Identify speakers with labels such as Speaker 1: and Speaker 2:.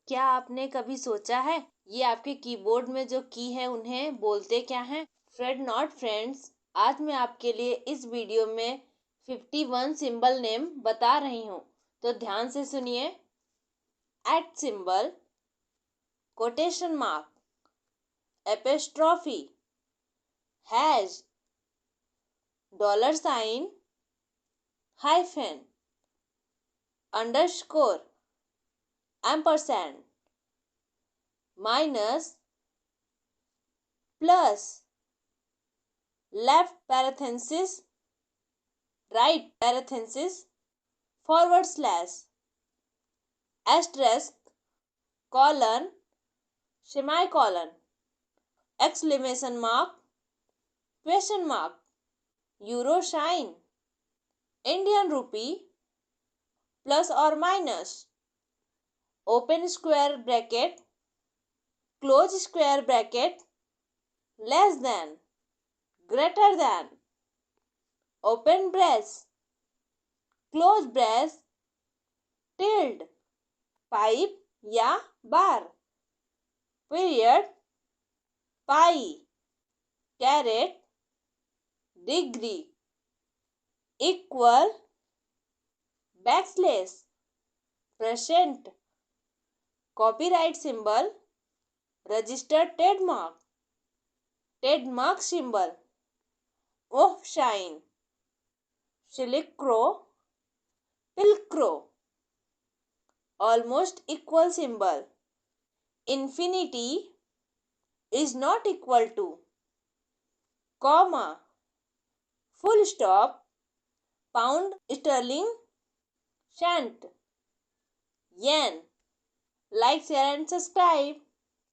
Speaker 1: क्या आपने कभी सोचा है ये आपके कीबोर्ड में जो की है उन्हें बोलते क्या हैं? फ्रेड नॉट फ्रेंड्स, आज मैं आपके लिए इस वीडियो में 51 सिंबल नेम बता रही हूँ, तो ध्यान से सुनिए। At symbol, quotation mark, apostrophe, hash, dollar sign, hyphen, underscore, ampersand, minus, plus, left parenthesis, right parenthesis, forward slash, asterisk, colon, semicolon, exclamation mark, question mark, euro sign, Indian rupee, plus or minus, open square bracket, close square bracket, less than, greater than, open brace, close brace, tilde, pipe या bar, period, pi, caret, degree, equal, backslash, percent, copyright symbol, registered trademark symbol, ऑफ शाइन, सिलिक्रो, pilcrow, almost equal symbol, infinity is not equal to, comma, full stop, pound sterling, cent, yen. Like, share and subscribe.